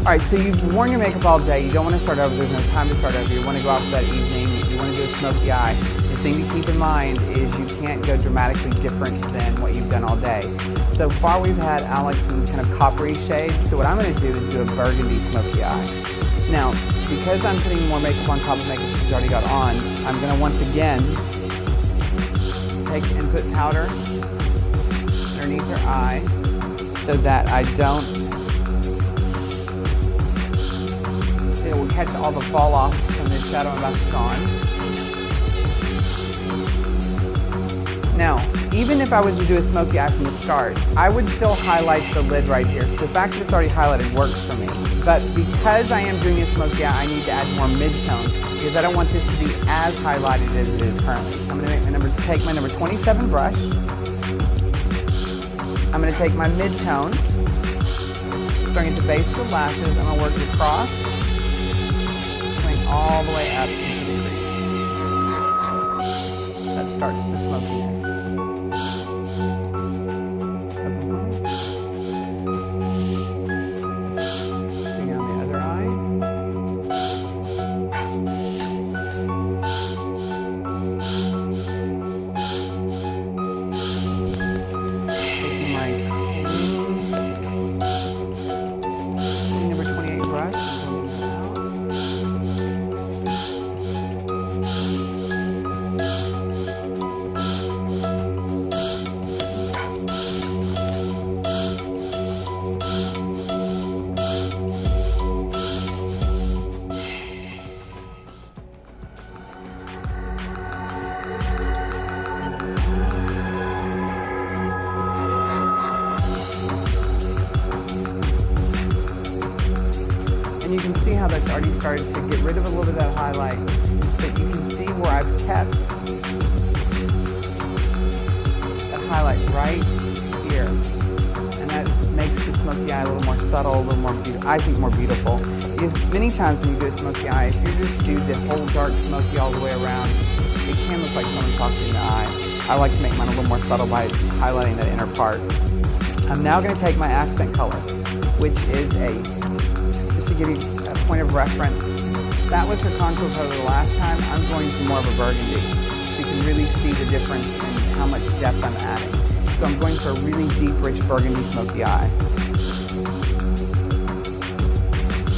All right, so you've worn your makeup all day. You don't want to start over. There's no time to start over. You want to go out for that evening. You want to do a smoky eye. The thing to keep in mind is you can't go dramatically different than what you've done all day. So far, we've had Alex in kind of coppery shades. So what I'm going to do is do a burgundy smoky eye. Now, because I'm putting more makeup on top of makeup she's already got on, I'm going to once again take and put powder underneath her eye so that I don't. It will catch all the fall off from the shadow I'm about to put on. Now, even if I was to do a smoky eye from the start, I would still highlight the lid right here. So the fact that it's already highlighted works for me. But because I am doing a smoky eye, I need to add more mid-tones because I don't want this to be as highlighted as it is currently. So I'm going to take my number 27 brush. I'm going to take my mid-tone, starting at the base of the lashes. I'm going to work across, all the way up into the crease. That starts the smokiness. Bring on the other eye. Taking my clean number 28 brush. And you can see how that's already started to get rid of a little bit of that highlight. But you can see where I've kept that highlight right here. And that makes the smoky eye a little more subtle, a little more beautiful. I think more beautiful. Because many times when you do a smoky eye, if you just do the whole dark smoky all the way around, it can look like someone's talking in the eye. I like to make mine a little more subtle by highlighting that inner part. I'm now going to take my accent color, which is just to give you a point of reference, that was her contour color the last time. I'm going to more of a burgundy. So you can really see the difference in how much depth I'm adding. So I'm going for a really deep, rich burgundy smoky eye.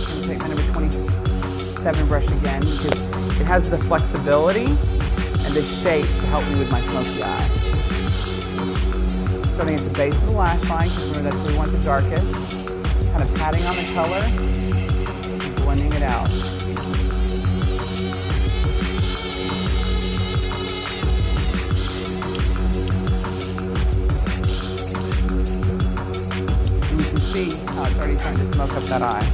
I'm going to take my number 27 brush again because it has the flexibility and the shape to help me with my smoky eye. Starting at the base of the lash line, because remember that's where we want the darkest. Kind of patting on the color and blending it out. And you can see how it's already starting to smoke up that eye.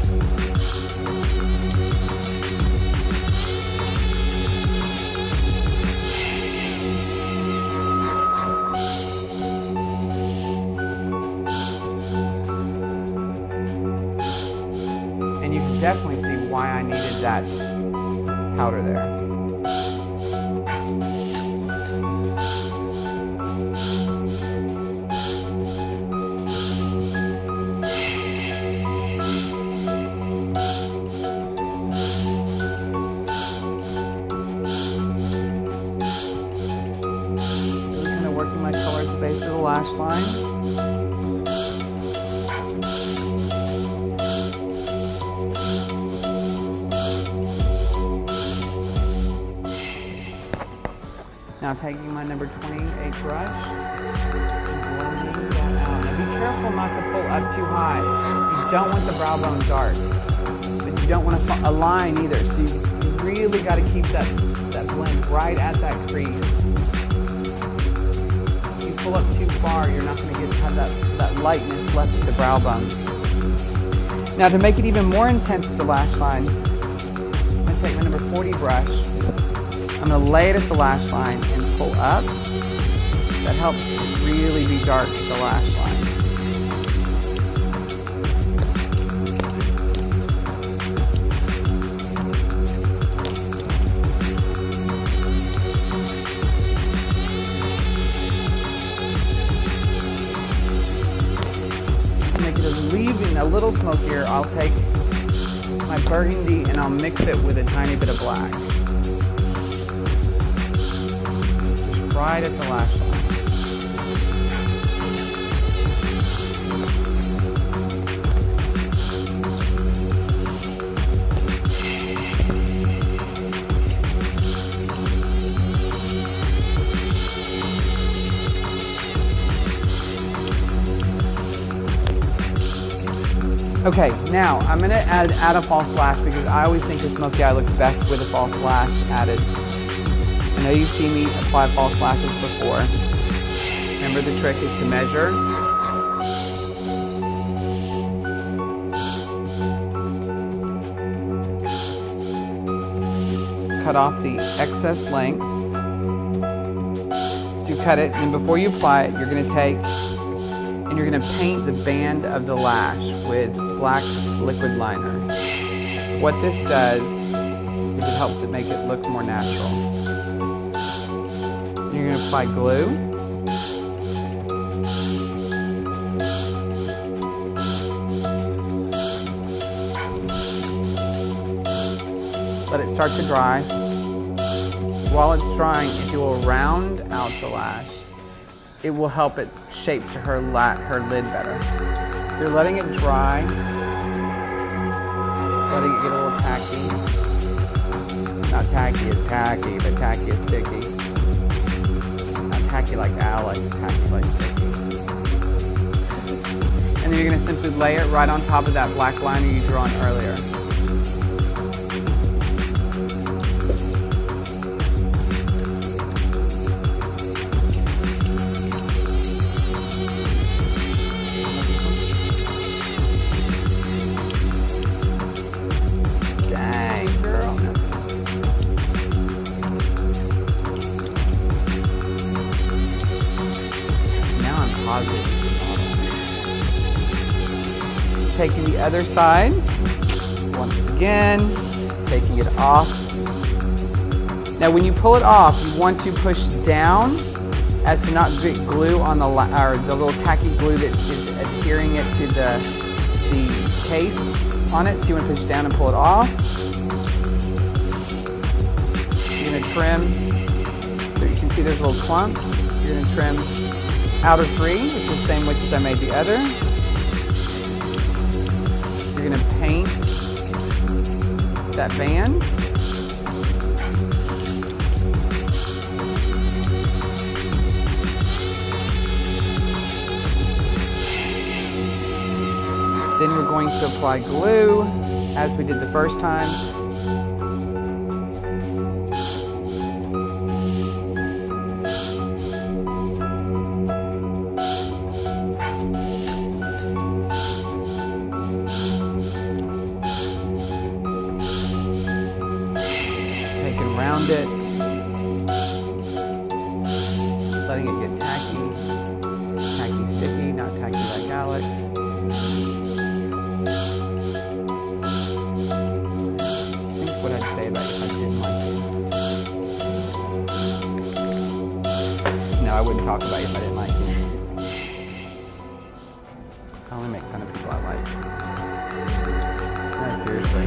You can definitely see why I needed that powder there. Really kind of working my color at the base of the lash line. Now taking my number 28 brush and blending that out. Now be careful not to pull up too high. You don't want the brow bone dark, but you don't want to align either. So you really got to keep that blend right at that crease. If you pull up too far, you're not going to have that lightness left at the brow bone. Now to make it even more intense with the lash line, I'm going to take my number 40 brush. I'm going to lay it at the lash line and pull up. That helps it really be dark at the lash line. To make it leaving a little smokier, I'll take my burgundy and I'll mix it with a tiny bit of black. Just right at the lash line. Okay, now I'm gonna add a false lash because I always think a smoky eye looks best with a false lash added. I know you've seen me apply false lashes before. Remember, the trick is to measure. Cut off the excess length. So you cut it, and before you apply it, you're gonna take and you're gonna paint the band of the lash with black liquid liner. What this does is it helps it make it look more natural. And you're gonna apply glue. Let it start to dry. While it's drying, if you will round out the lash, it will help it shape to her lid better. You're letting it dry, letting it get a little tacky. Not tacky as tacky, but tacky as sticky. Not tacky like Alex, tacky like sticky. And then you're gonna simply lay it right on top of that black liner you drew on earlier. Taking the other side, once again, taking it off. Now when you pull it off, you want to push down as to not get glue on the little tacky glue that is adhering it to the case on it. So you want to push down and pull it off. You're going to trim, so you can see there's little clumps. You're going to trim outer 3, which is the same width as I made the other. You're going to paint that band. Then we're going to apply glue as we did the first time. Round it, letting it get tacky, sticky, not tacky like Alex. Think what I'd say about if I didn't like you. No, I wouldn't talk about you if I didn't like you. I only make fun of people I like. No, seriously.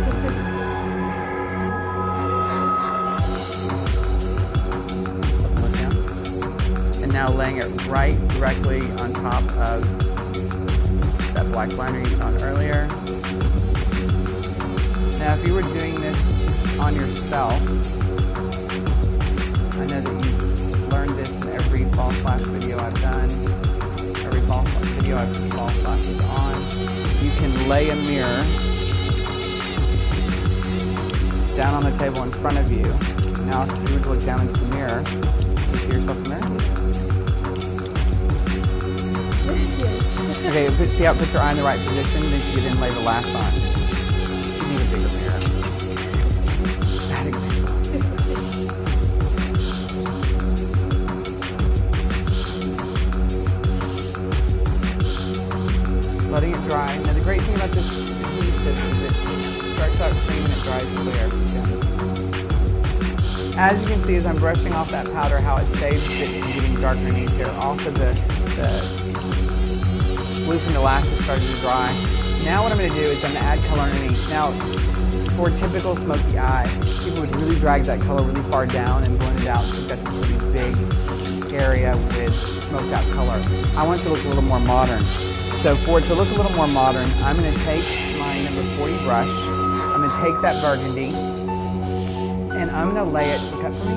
Now laying it right directly on top of that black liner you found earlier. Now if you were doing this on yourself, I know that you've learned this in every false lash video I've done, every false lash video I've put false lashes on. You can lay a mirror down on the table in front of you. Now if you were to look down into the mirror, can you see yourself in the mirror? Okay, see how it puts your eye in the right position, then you can then lay the lash on. You need a bigger mirror. Bad example. Letting it dry. Now the great thing about this adhesive is it starts out cream and it dries clear. As you can see, as I'm brushing off that powder, how it saves it from getting dark underneath here. Also the glue from the lashes started to dry. You Now what I'm going to do is I'm going to add color underneath. Now, for a typical smoky eye, people would really drag that color really far down and blend it out so you've got this really big area with smoked out color. I want it to look a little more modern. So for it to look a little more modern, I'm going to take my number 40 brush, I'm going to take that burgundy, and I'm going to lay it, look up for me,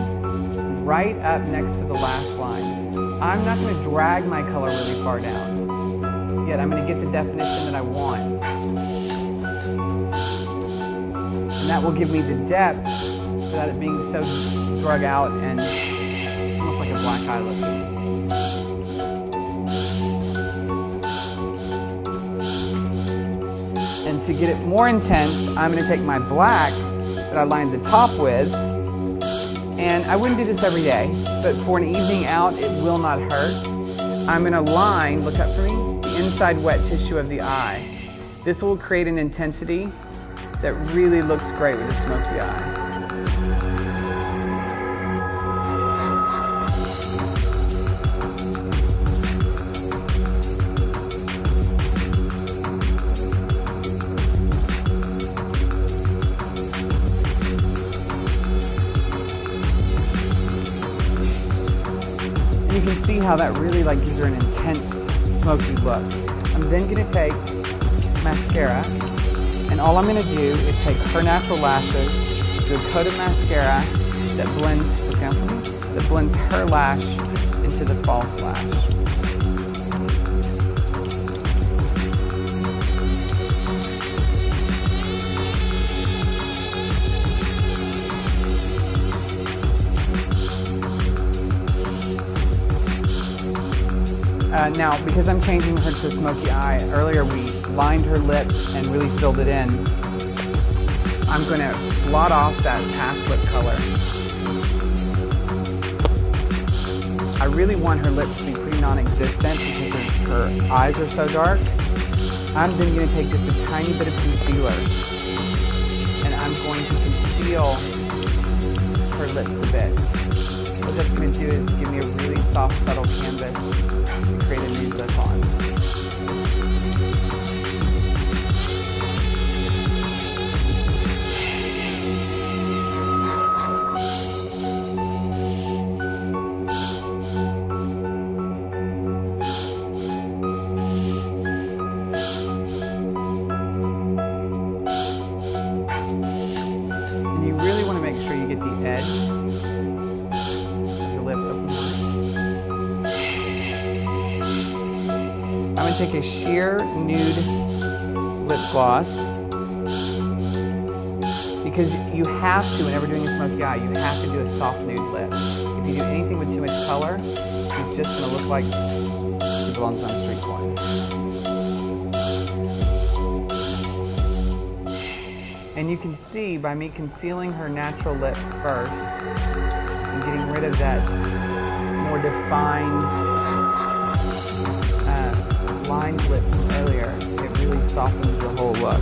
right up next to the last line. I'm not going to drag my color really far down, yet I'm going to get the definition that I want. And that will give me the depth without it being so drug out and almost like a black eye look. And to get it more intense, I'm going to take my black that I lined the top with, and I wouldn't do this every day, but for an evening out, it will not hurt. I'm going to line, look up for me, the inside wet tissue of the eye. This will create an intensity that really looks great with a smoky eye. And you can see how that really gives her an intense smoky look. I'm then going to take mascara, and all I'm going to do is take her natural lashes, do a coat of mascara that blends, look down for me, that blends her lash into the false lash. Now, because I'm changing her to a smoky eye, earlier we lined her lip and really filled it in. I'm going to blot off that past lip color. I really want her lips to be pretty non-existent because her eyes are so dark. I'm then going to take just a tiny bit of concealer and I'm going to conceal her lips a bit. What that's going to do is give me a really soft, subtle canvas to create a nude lip on. And you really want to make sure you get the edge of the lip open. I'm going to take a sheer nude lip gloss, because you have to, whenever doing a smoky eye, you have to do a soft nude lip. If you do anything with too much color, she's just going to look like she belongs on a street corner. And you can see by me concealing her natural lip first and getting rid of that more defined lined lip from earlier, it really softens the whole look.